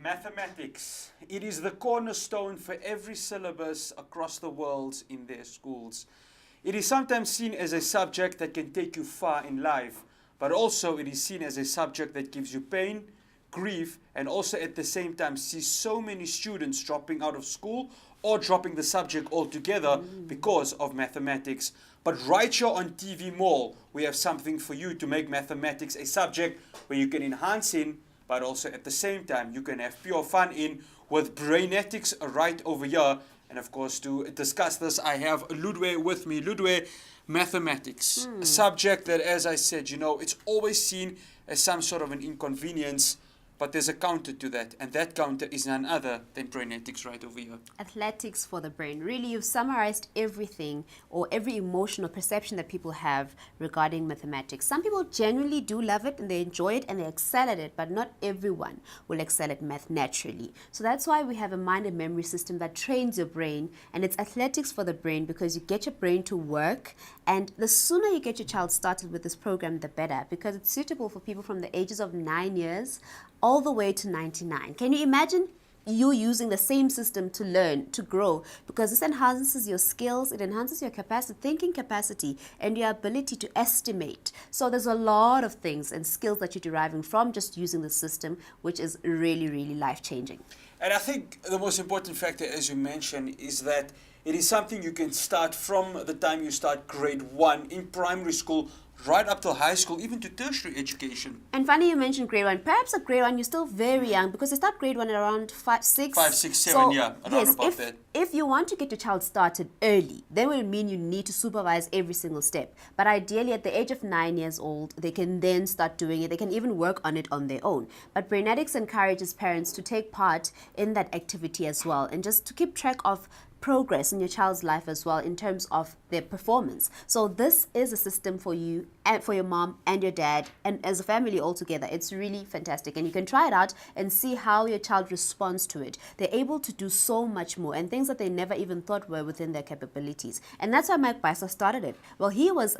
Mathematics. It is the cornerstone for every syllabus across the world in their schools. It is sometimes seen as a subject that can take you far in life, but also it is seen as a subject that gives you pain, grief, and also at the same time sees so many students dropping out of school or dropping the subject altogether because of mathematics. But right here on TV Mall, we have something for you to make mathematics a subject where you can enhance in, but also at the same time you can have pure fun in with Brainetics right over here. And of course, to discuss this, I have Ludwe with me. Ludwe, mathematics, a subject that, as I said, it's always seen as some sort of an inconvenience, but there's a counter to that, and that counter is none other than Brainetics right over here. Athletics for the brain. Really, you've summarized everything or every emotional perception that people have regarding mathematics. Some people genuinely do love it and they enjoy it and they excel at it, but not everyone will excel at math naturally. So that's why we have a mind and memory system that trains your brain, and it's athletics for the brain because you get your brain to work, and the sooner you get your child started with this program, the better, because it's suitable for people from the ages of 9 years all the way to 99. Can you imagine you using the same system to learn, to grow? Because this enhances your skills, it enhances your capacity, thinking capacity, and your ability to estimate. So there's a lot of things and skills that you're deriving from just using the system, which is really, really life-changing. And I think the most important factor, as you mentioned, is that it is something you can start from the time you start grade 1 in primary school, right up to high school, even to tertiary education. And funny you mentioned grade 1. Perhaps at grade 1 you're still very young because they start grade 1 at around 5, 6. 5, 6, 7, yeah, around about if, that. If you want to get your child started early, then it will mean you need to supervise every single step. But ideally at the age of 9 years old, they can then start doing it. They can even work on it on their own. But Brainetics encourages parents to take part in that activity as well, and just to keep track of progress in your child's life as well in terms of their performance. So this is a system for you and for your mom and your dad and as a family all together. It's really fantastic, and you can try it out and see how your child responds to it. They're able to do so much more and things that they never even thought were within their capabilities. And that's why Mike Beiser started it. Well, he was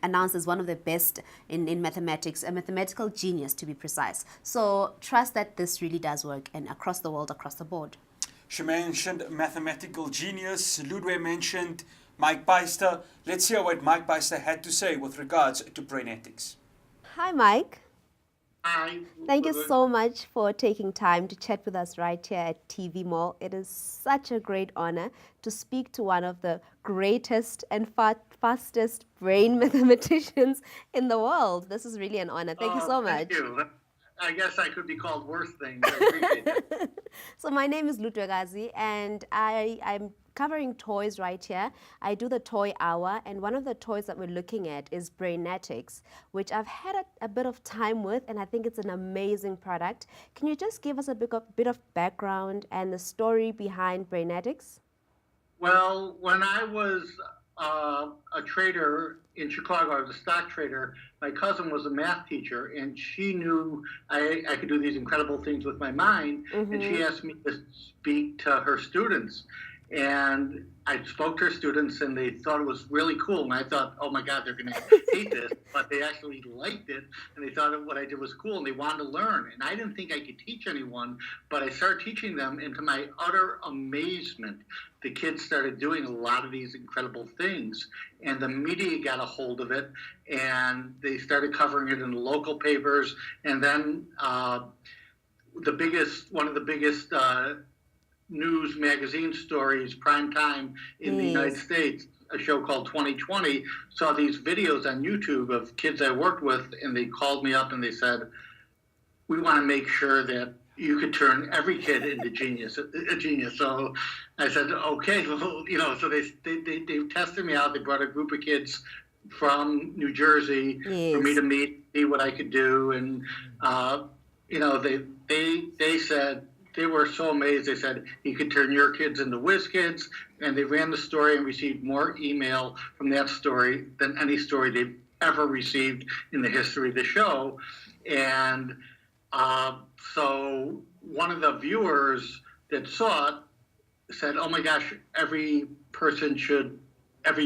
announced as one of the best in mathematics, a mathematical genius to be precise. So trust that this really does work, and across the world, across the board. She mentioned mathematical genius. Ludwe mentioned Mike Beister. Let's hear what Mike Beister had to say with regards to Brainetics. Hi, Mike. Hi. Thank you so much for taking time to chat with us right here at TV Mall. It is such a great honor to speak to one of the greatest and fastest brain mathematicians in the world. This is really an honor. Thank you so much. Thank you. I guess I could be called worse things. I appreciate that. So my name is Ludwe, and I'm covering toys right here. I do the toy hour, and one of the toys that we're looking at is Brainetics, which I've had a bit of time with, and I think it's an amazing product. Can you just give us a bit of background and the story behind Brainetics? Well, when I was a trader in Chicago, I was a stock trader. My cousin was a math teacher, and she knew I could do these incredible things with my mind, and she asked me to speak to her students. And I spoke to her students, and they thought it was really cool. And I thought, oh my God, they're going to hate this. But they actually liked it, and they thought what I did was cool, and they wanted to learn. And I didn't think I could teach anyone, but I started teaching them, and to my utter amazement, the kids started doing a lot of these incredible things. And the media got a hold of it, and they started covering it in the local papers. And then one of the biggest news magazine stories, prime time in the United States, a show called 2020, saw these videos on YouTube of kids I worked with, and they called me up and they said, we want to make sure that you could turn every kid into a genius. So I said, okay, well, so they tested me out. They brought a group of kids from New Jersey for me to see what I could do. And, they said, they were so amazed. They said, you could turn your kids into whiz kids. And they ran the story and received more email from that story than any story they've ever received in the history of the show. And so one of the viewers that saw it said, oh my gosh, every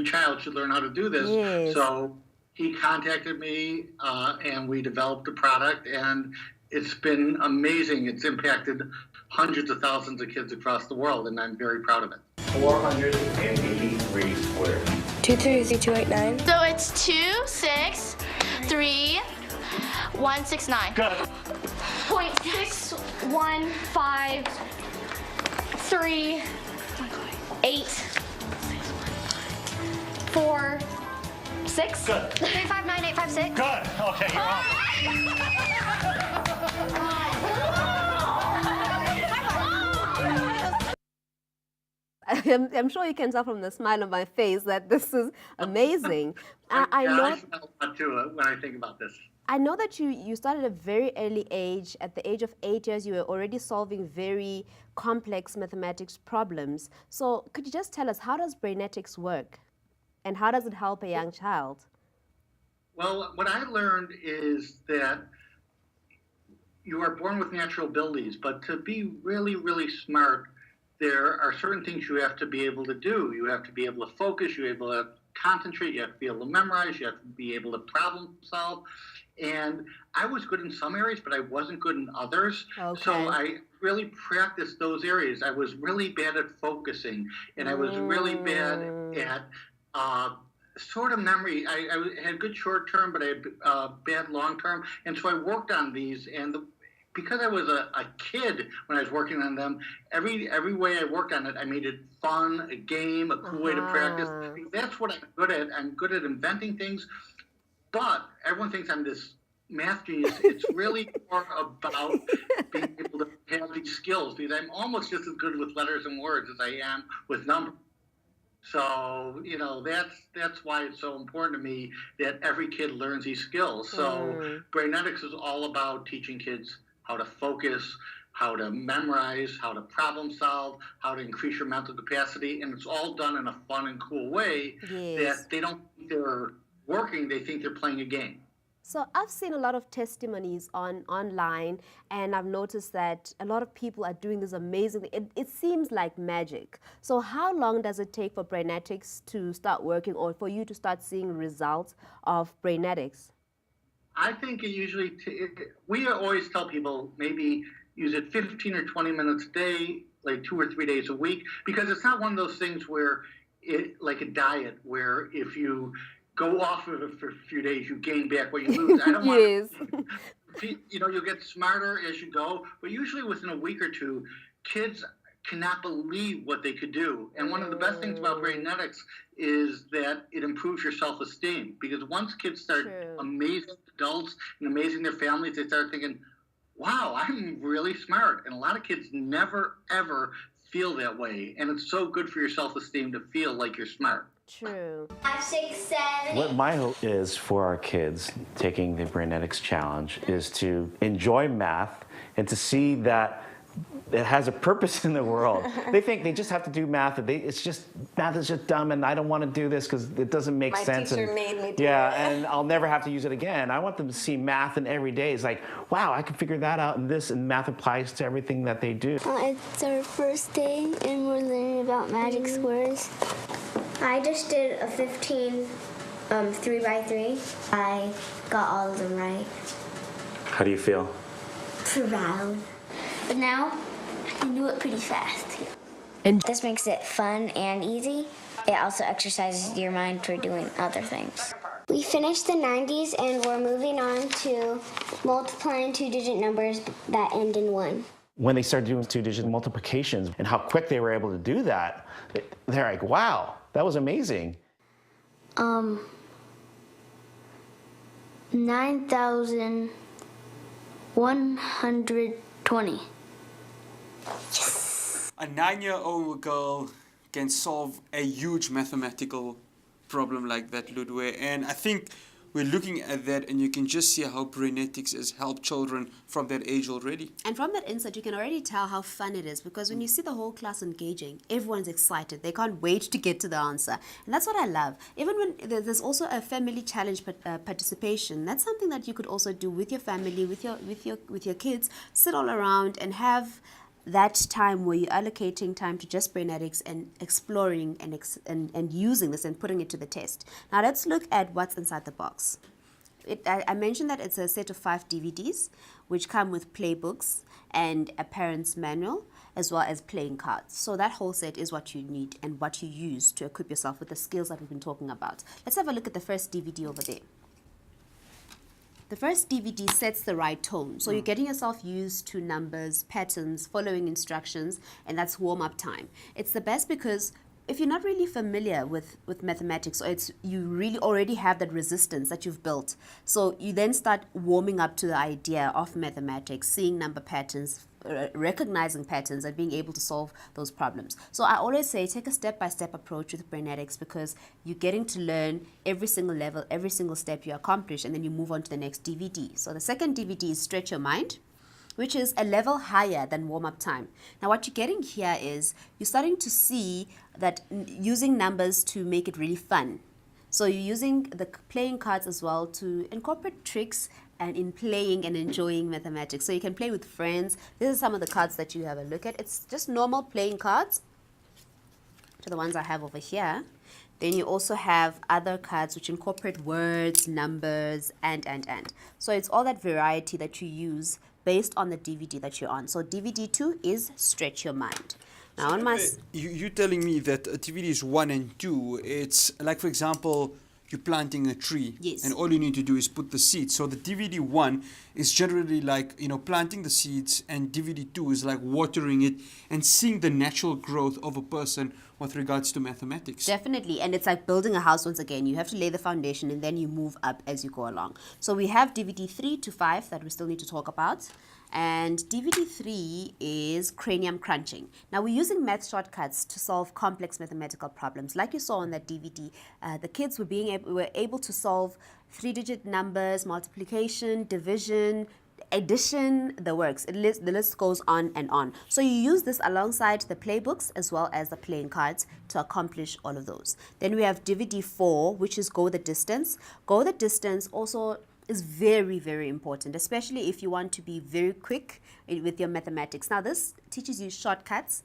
child should learn how to do this. So he contacted me, and we developed a product, and it's been amazing. It's impacted hundreds of thousands of kids across the world, and I'm very proud of it. 483 squared. 233,289. So it's 263,169. Good. 0.6153846. Good. 359856. Good. Okay, you're on. I'm sure you can tell from the smile on my face that this is amazing. I Yeah, know. I smell a lot too when I think about this. I know that you started at a very early age. At the age of 8 years, you were already solving very complex mathematics problems. So could you just tell us, how does Brainetics work? And how does it help a young child? Well, what I learned is that you are born with natural abilities, but to be really, really smart, there are certain things you have to be able to do. You have to be able to focus, you have to be able to concentrate, you have to be able to memorize, you have to be able to problem solve. And I was good in some areas, but I wasn't good in others. Okay. So I really practiced those areas. I was really bad at focusing, and I was really bad at sort of memory. I had good short term, but I had bad long term. And so I worked on these, and because I was a kid when I was working on them, every way I worked on it, I made it fun, a game, a cool way to practice. That's what I'm good at. I'm good at inventing things. But everyone thinks I'm this math genius. It's really more about being able to have these skills, because I'm almost just as good with letters and words as I am with numbers. So, that's why it's so important to me that every kid learns these skills. So Brainetics is all about teaching kids how to focus, how to memorize, how to problem solve, how to increase your mental capacity. And it's all done in a fun and cool way that they don't think they're working, they think they're playing a game. So I've seen a lot of testimonies online, and I've noticed that a lot of people are doing this amazing thing. It seems like magic. So how long does it take for Brainetics to start working, or for you to start seeing results of Brainetics? I think it usually, we always tell people maybe use it 15 or 20 minutes a day, like 2 or 3 days a week, because it's not one of those things where like a diet, where if you go off of it for a few days, you gain back what you lose. I don't Yes. want you'll get smarter as you go, but usually within a week or two, kids cannot believe what they could do. And one of the best things about Brainetics is that it improves your self-esteem, because once kids start amazing adults and amazing their families, they start thinking, wow, I'm really smart. And a lot of kids never, ever feel that way. And it's so good for your self-esteem to feel like you're smart. True. 5, 6, 7. What my hope is for our kids taking the Brainetics challenge is to enjoy math and to see that it has a purpose in the world. They think they just have to do math. Math is just dumb, and I don't want to do this because it doesn't make sense. My teacher made me do it. And I'll never have to use it again. I want them to see math in every day. It's like, wow, I can figure that out, and math applies to everything that they do. It's our first day, and we're learning about magic squares. I just did a 15 3x3. I got all of them right. How do you feel? Proud. But now I can do it pretty fast. And this makes it fun and easy. It also exercises your mind for doing other things. We finished the 90s, and we're moving on to multiplying two-digit numbers that end in 1. When they started doing two-digit multiplications and how quick they were able to do that, they're like, wow, that was amazing. 9,120. Yes. A 9-year-old girl can solve a huge mathematical problem like that, Ludwig. And I think we're looking at that, and you can just see how Brainetics has helped children from that age already. And from that insight, you can already tell how fun it is, because when you see the whole class engaging, everyone's excited. They can't wait to get to the answer. And that's what I love. Even when there's also a family challenge participation, that's something that you could also do with your family, with your kids. Sit all around and have that time where you're allocating time to just Brainetics and exploring and using this and putting it to the test. Now let's look at what's inside the box. I mentioned that it's a set of 5 DVDs, which come with playbooks and a parent's manual, as well as playing cards. So that whole set is what you need and what you use to equip yourself with the skills that we've been talking about. Let's have a look at the first DVD over there. The first DVD sets the right tone. So you're getting yourself used to numbers, patterns, following instructions, and that's warm-up time. It's the best because if you're not really familiar with mathematics, or you really already have that resistance that you've built, so you then start warming up to the idea of mathematics, seeing number patterns, recognizing patterns, and being able to solve those problems. So I always say take a step-by-step approach with Brainetics, because you're getting to learn every single level, every single step you accomplish, and then you move on to the next DVD. So the second DVD is Stretch Your Mind, which is a level higher than warm-up time. Now what you're getting here is you're starting to see that using numbers to make it really fun. So you're using the playing cards as well to incorporate tricks and in playing and enjoying mathematics. So you can play with friends. These are some of the cards that you have a look at. It's just normal playing cards, to the ones I have over here. Then you also have other cards which incorporate words, numbers, and. So it's all that variety that you use based on the DVD that you're on. So DVD 2 is Stretch Your Mind. Now on my... You're telling me that DVDs 1 and 2, it's like, for example, you're planting a tree. Yes. And all you need to do is put the seeds. So the DVD 1 is generally like, planting the seeds, and DVD 2 is like watering it and seeing the natural growth of a person with regards to mathematics. Definitely, and it's like building a house once again. You have to lay the foundation and then you move up as you go along. So we have DVD 3 to 5 that we still need to talk about. And DVD 3 is cranium crunching. Now we're using math shortcuts to solve complex mathematical problems. Like you saw on that DVD, the kids were able to solve 3-digit numbers, multiplication, division, addition, the works. The list goes on and on. So you use this alongside the playbooks as well as the playing cards to accomplish all of those. Then we have DVD 4, which is Go the Distance. Go the Distance also is very, very important, especially if you want to be very quick with your mathematics. Now this teaches you shortcuts.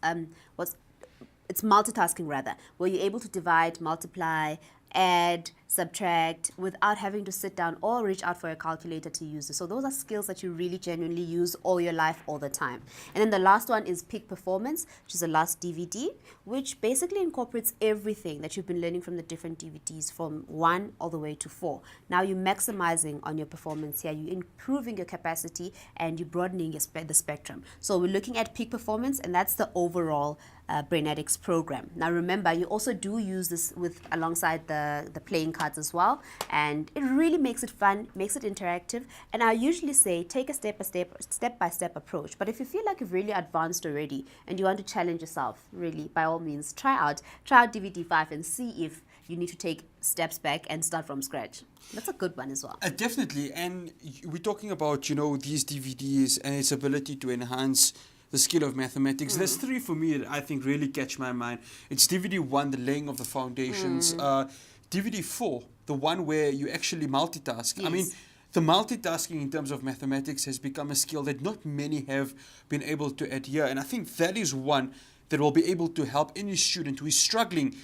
It's multitasking rather, where you're able to divide, multiply, add, subtract without having to sit down or reach out for a calculator to use it. So those are skills that you really genuinely use all your life, all the time. And then the last one is Peak Performance, which is the last DVD, which basically incorporates everything that you've been learning from the different DVDs from 1 all the way to 4. Now you're maximizing on your performance here, you're improving your capacity, and you're broadening the spectrum. So we're looking at Peak Performance, and that's the overall Brainetics program. Now remember, you also do use this alongside the playing cards as well, and it really makes it fun, makes it interactive. And I usually say take a step-by-step approach. But if you feel like you've really advanced already and you want to challenge yourself, really, by all means, try out DVD 5 and see if you need to take steps back and start from scratch. That's a good one as well. Definitely. And we're talking about, these DVDs and its ability to enhance the skill of mathematics. There's 3 for me that I think really catch my mind. It's DVD 1, the laying of the foundations. DVD 4, the one where you actually multitask. Yes. I mean, the multitasking in terms of mathematics has become a skill that not many have been able to adhere. And I think that is one that will be able to help any student who is struggling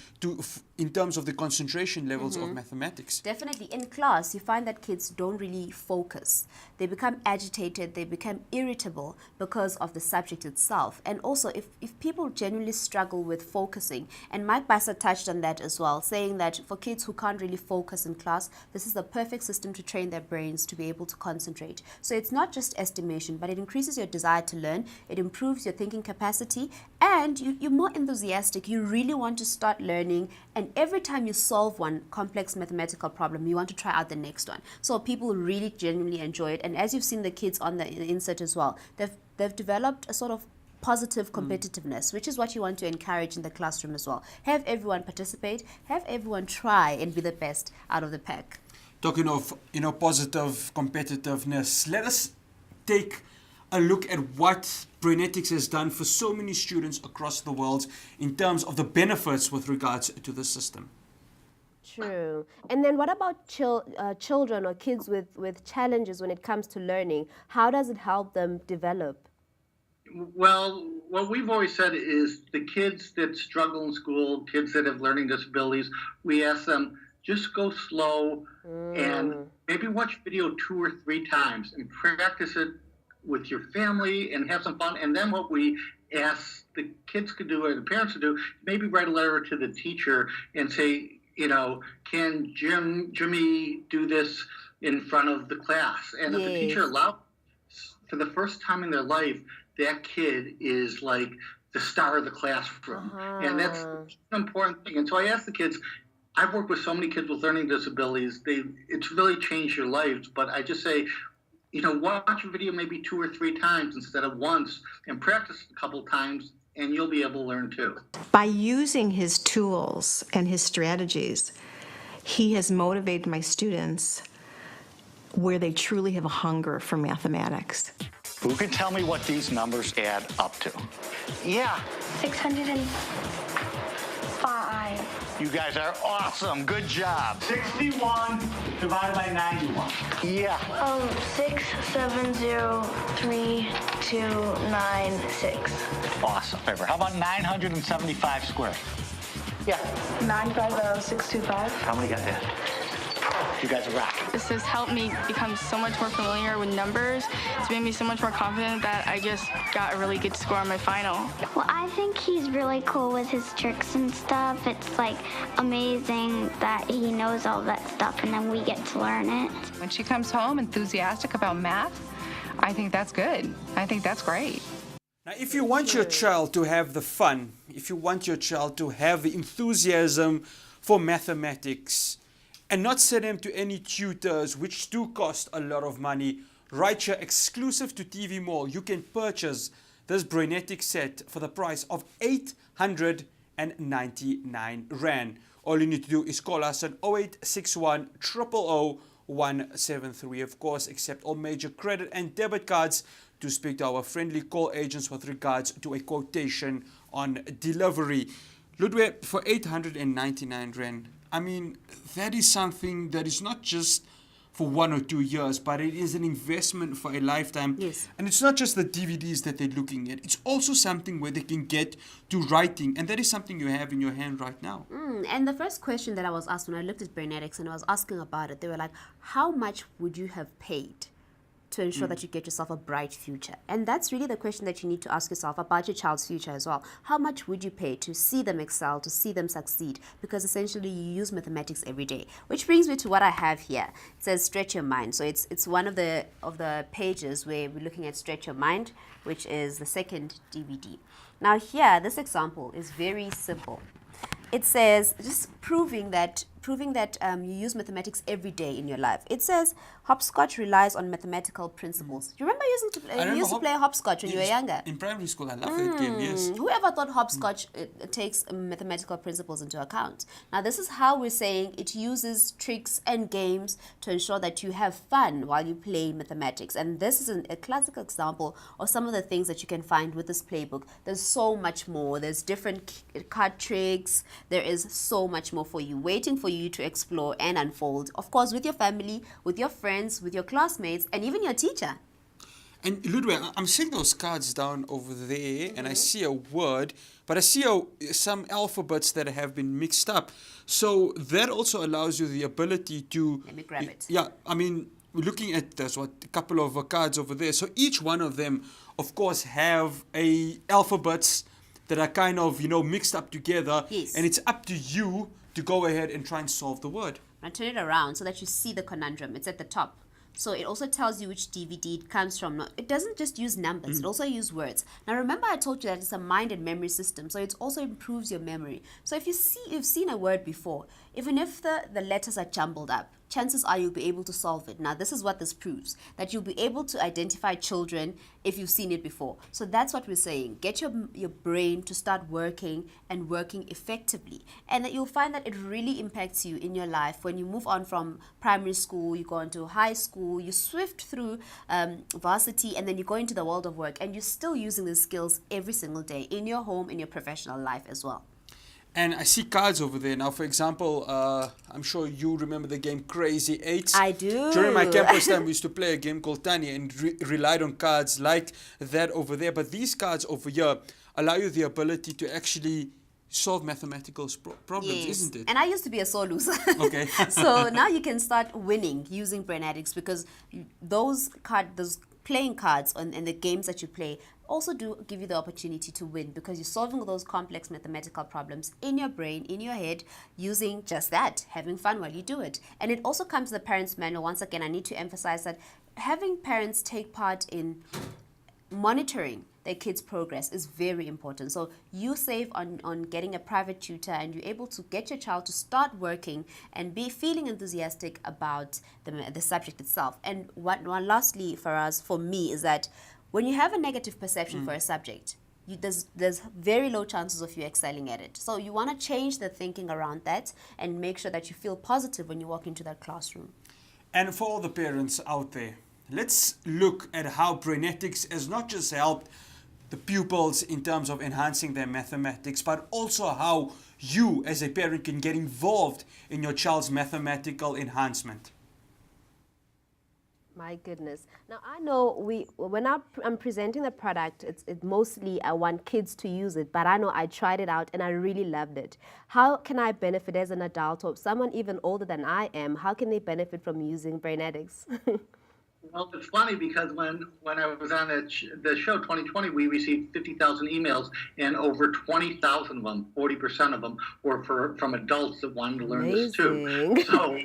in terms of the concentration levels of mathematics. Definitely. In class, you find that kids don't really focus. They become agitated, they become irritable because of the subject itself. And also, if people genuinely struggle with focusing, and Mike Basser touched on that as well, saying that for kids who can't really focus in class, this is the perfect system to train their brains to be able to concentrate. So it's not just estimation, but it increases your desire to learn, it improves your thinking capacity, and you're more enthusiastic. You really want to start learning, and every time you solve one complex mathematical problem, you want to try out the next one. So people really genuinely enjoy it. And as you've seen the kids on the insert as well, they've developed a sort of positive competitiveness, which is what you want to encourage in the classroom as well. Have everyone participate, have everyone try and be the best out of the pack. Talking of, positive competitiveness, let us take a look at what Brainetics has done for so many students across the world in terms of the benefits with regards to the system. True. And then what about children or kids with challenges when it comes to learning? How does it help them develop? Well, what we've always said is the kids that struggle in school, kids that have learning disabilities, we ask them, just go slow and maybe watch video 2 or 3 times and practice it with your family and have some fun. And then what we ask the kids could do or the parents could do, maybe write a letter to the teacher and say, can Jimmy do this in front of the class? And if the teacher allows, for the first time in their life, that kid is like the star of the classroom. And that's an important thing. And so I ask the kids, I've worked with so many kids with learning disabilities. It's really changed their lives. But I just say, watch a video maybe 2 or 3 times instead of once and practice a couple times, and you'll be able to learn too. By using his tools and his strategies, he has motivated my students where they truly have a hunger for mathematics. Who can tell me what these numbers add up to? Yeah. 605. You guys are awesome. Good job. 61 divided by 91. Yeah. 6703296. Awesome. How about 975 squared? Yeah. 950625. How many got that? You guys rock. This has helped me become so much more familiar with numbers. It's made me so much more confident that I just got a really good score on my final. Well, I think he's really cool with his tricks and stuff. It's like amazing that he knows all that stuff and then we get to learn it. When she comes home enthusiastic about math, I think that's good. I think that's great. Now, if you want your child to have the fun, if you want your child to have the enthusiasm for mathematics, and not send them to any tutors, which do cost a lot of money, right here, exclusive to TV Mall, you can purchase this Brainetics set for the price of 899 Rand. All you need to do is call us on 0861 000 173. Of course, accept all major credit and debit cards to speak to our friendly call agents with regards to a quotation on delivery. Ludwig, for 899 Rand, I mean, that is something that is not just for 1 or 2 years, but it is an investment for a lifetime. Yes. And it's not just the DVDs that they're looking at. It's also something where they can get to writing. And that is something you have in your hand right now. And the first question that I was asked when I looked at Brainetics and I was asking about it, they were like, how much would you have paid to ensure that you get yourself a bright future? And that's really the question that you need to ask yourself about your child's future as well. How much would you pay to see them excel, to see them succeed? Because essentially you use mathematics every day. Which brings me to what I have here. It says stretch your mind. So it's one of the pages where we're looking at stretch your mind, which is the second DVD. Now here, this example is very simple. It says, just proving that you use mathematics every day in your life. It says, hopscotch relies on mathematical principles. You remember you used to play hopscotch when you were younger? In primary school, I loved that game, yes. Whoever thought hopscotch it takes mathematical principles into account? Now, this is how we're saying it uses tricks and games to ensure that you have fun while you play mathematics. And this is a classic example of some of the things that you can find with this playbook. There's so much more. There's different card tricks. There is so much more for you, waiting for you to explore and unfold. Of course, with your family, with your friends, with your classmates, and even your teacher. And Ludwig, I'm seeing those cards down over there, and I see a word, but I see some alphabets that have been mixed up. So that also allows you the ability to... Let me grab it. Yeah, I mean, we're looking at this, a couple of cards over there. So each one of them, of course, have alphabets that are kind of, mixed up together. Yes. And it's up to you to go ahead and try and solve the word. Now turn it around so that you see the conundrum. It's at the top. So it also tells you which DVD it comes from. Now, it doesn't just use numbers, it also uses words. Now remember I told you that it's a mind and memory system, so it also improves your memory. So if you've seen a word before, even if the letters are jumbled up, chances are you'll be able to solve it. Now this is what this proves, that you'll be able to identify children if you've seen it before. So that's what we're saying. Get your brain to start working and working effectively. And that you'll find that it really impacts you in your life when you move on from primary school, you go into high school, you swift through varsity, and then you go into the world of work, and you're still using these skills every single day in your home, in your professional life as well. And I see cards over there. Now, for example, I'm sure you remember the game Crazy Eights. I do. During my campus time, we used to play a game called Tanya and relied on cards like that over there. But these cards over here allow you the ability to actually solve mathematical problems, Yes. isn't it? And I used to be a sore loser. Okay. So now you can start winning using Brainetics, because those playing cards and the games that you play also do give you the opportunity to win, because you're solving those complex mathematical problems in your brain, in your head, using just that, having fun while you do it. And it also comes to the parents' manual. Once again, I need to emphasize that having parents take part in monitoring their kids' progress is very important. So you save on getting a private tutor, and you're able to get your child to start working and be feeling enthusiastic about the subject itself. And lastly for me is that when you have a negative perception for a subject, there's very low chances of you excelling at it. So you want to change the thinking around that and make sure that you feel positive when you walk into that classroom. And for all the parents out there, let's look at how Brainetics has not just helped the pupils in terms of enhancing their mathematics, but also how you as a parent can get involved in your child's mathematical enhancement. My goodness. Now, I know when I'm presenting the product, it mostly I want kids to use it, but I know I tried it out and I really loved it. How can I benefit as an adult, or someone even older than I am? How can they benefit from using Brainetics? Well, it's funny because when I was on the show 2020, we received 50,000 emails, and over 20,000 of them, 40% of them, were from adults that wanted to learn this too. So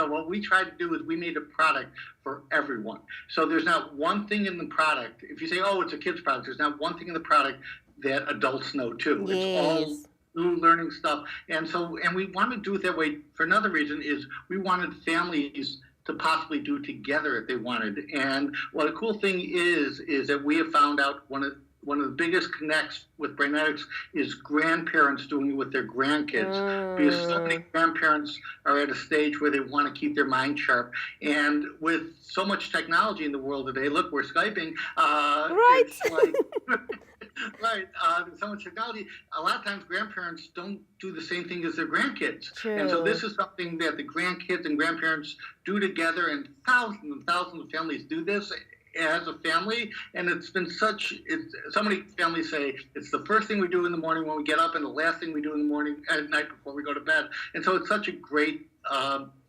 what we tried to do is we made a product for everyone. So there's not one thing in the product. If you say, oh, it's a kid's product, there's not one thing in the product that adults know too. Yes. It's all new learning stuff. And we want to do it that way for another reason, is we wanted families to possibly do together if they wanted. And what a cool thing is that we have found out one of the biggest connects with Brainetics is grandparents doing it with their grandkids. Because so many grandparents are at a stage where they want to keep their mind sharp. And with so much technology in the world today, look, we're Skyping. Right. It's like, right. There's so much technology. A lot of times grandparents don't do the same thing as their grandkids. True. And so this is something that the grandkids and grandparents do together, and thousands of families do this as a family. And it's been so many families say it's the first thing we do in the morning when we get up, and the last thing we do in the morning at night before we go to bed. And so it's such a great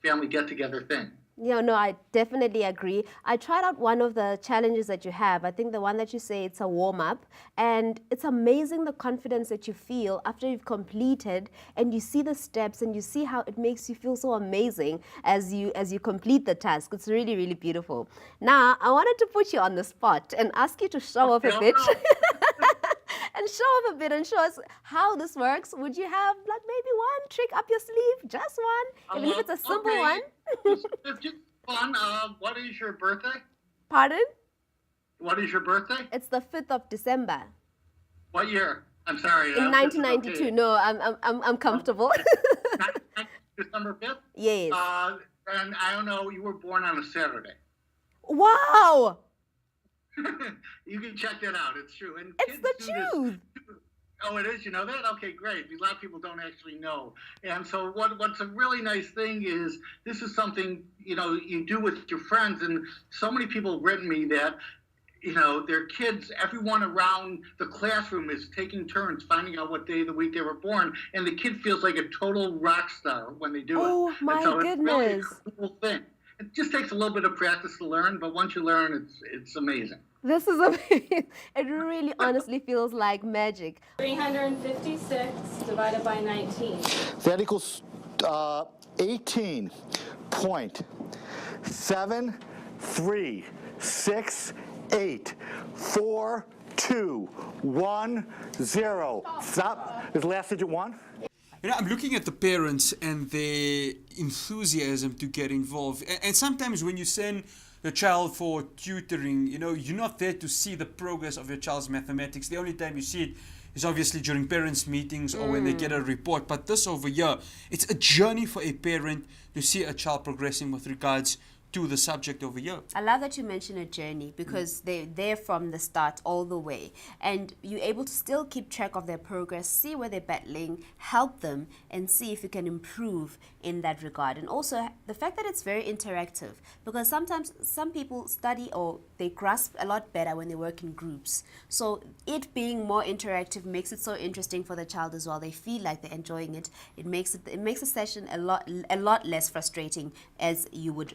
family get-together thing. Yeah, no, I definitely agree. I tried out one of the challenges that you have. I think the one that you say it's a warm-up, and it's amazing the confidence that you feel after you've completed, and you see the steps, and you see how it makes you feel so amazing as you complete the task. It's really, really beautiful. Now, I wanted to put you on the spot and ask you to show off a bit. And show off a bit and show us how this works. Would you have like maybe one trick up your sleeve? Just one? Even if it's a simple one? It's just fun. What is your birthday? Pardon? What is your birthday? It's the 5th of December. What year? I'm sorry. In 1992. Okay. No, I'm comfortable. December 5th? Yes. And I don't know, you were born on a Saturday. Wow! You can check that out. It's true. And it's the truth. Oh, it is? You know that? Okay, great. A lot of people don't actually know. And so what's a really nice thing is this is something, you do with your friends. And so many people have written me that, their kids, everyone around the classroom is taking turns finding out what day of the week they were born. And the kid feels like a total rock star when they do it. Oh, my goodness. It's really a cool thing. It just takes a little bit of practice to learn, but once you learn, it's amazing. This is amazing. It really honestly feels like magic. 356 divided by 19. That equals 18.73684210. Stop. Is the last digit 1? I'm looking at the parents and their enthusiasm to get involved. And sometimes when you send your child for tutoring, you're not there to see the progress of your child's mathematics. The only time you see it is obviously during parents' meetings or when they get a report. But this over here, it's a journey for a parent to see a child progressing with regards to the subject over here. I love that you mentioned a journey because they're there from the start all the way, and you're able to still keep track of their progress, see where they're battling, help them, and see if you can improve in that regard. And also the fact that it's very interactive, because sometimes some people study or they grasp a lot better when they work in groups. So it being more interactive makes it so interesting for the child as well. They feel like they're enjoying it. It makes a session a lot less frustrating, as you would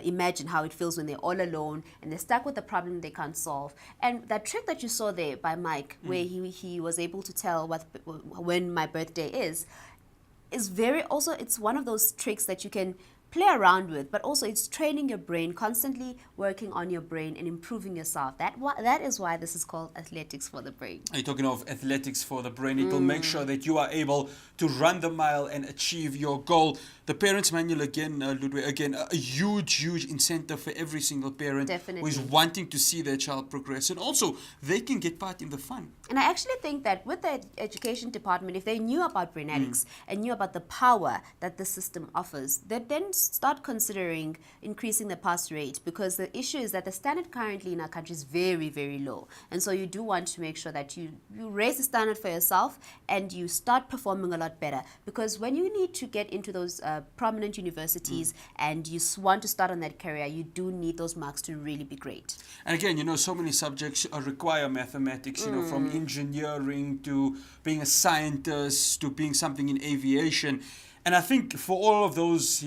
imagine how it feels when they're all alone and they're stuck with a problem they can't solve. And that trick that you saw there by Mike, where he was able to tell when my birthday is very, also it's one of those tricks that you can play around with, but also it's training your brain, constantly working on your brain and improving yourself. That is why this is called athletics for the brain. Are you talking of athletics for the brain? It will make sure that you are able to run the mile and achieve your goal. The parents manual again, Ludwig, again, a huge incentive for every single parent who is wanting to see their child progress. And also, they can get part in the fun. And I actually think that with the education department, if they knew about Brainetics and knew about the power that the system offers, they'd then start considering increasing the pass rate, because the issue is that the standard currently in our country is very, very low. And so you do want to make sure that you raise the standard for yourself and you start performing a lot better. Because when you need to get into those prominent universities and you want to start on that career, you do need those marks to really be great. And again, so many subjects require mathematics, from engineering to being a scientist to being something in aviation. And I think for all of those,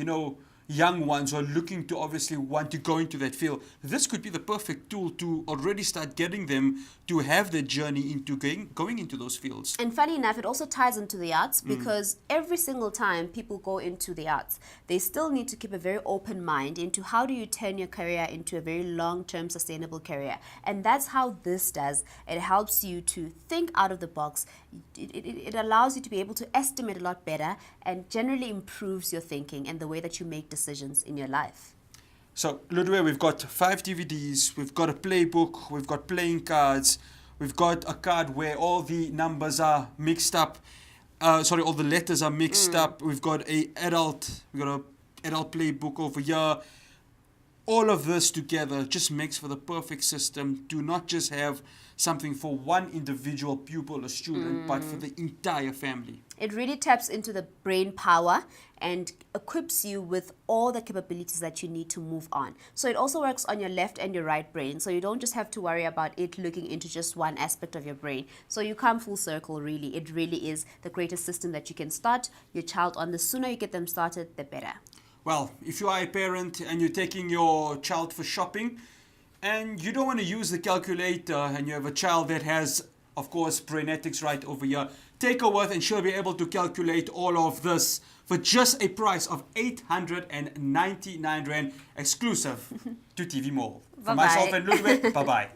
young ones who are looking to obviously want to go into that field, this could be the perfect tool to already start getting them to have their journey into going into those fields. And funny enough, it also ties into the arts, because every single time people go into the arts, they still need to keep a very open mind into how do you turn your career into a very long-term sustainable career. And that's how this does. It helps you to think out of the box. It allows you to be able to estimate a lot better and generally improves your thinking and the way that you make decisions in your life. So, Ludwig, we've got 5 DVDs, we've got a playbook, we've got playing cards, we've got a card where all the numbers are mixed up, all the letters are mixed up, we've got an adult playbook over here. All of this together just makes for the perfect system to not just have something for one individual pupil or student, but for the entire family. It really taps into the brain power and equips you with all the capabilities that you need to move on. So it also works on your left and your right brain. So you don't just have to worry about it looking into just one aspect of your brain. So you come full circle, really. It really is the greatest system that you can start your child on. The sooner you get them started, the better. Well, if you are a parent and you're taking your child for shopping and you don't want to use the calculator and you have a child that has, of course, Brainetics right over here, take her with and she'll be able to calculate all of this for just a price of 899 Rand, exclusive to TV Mall. For myself and Ludwig, bye-bye.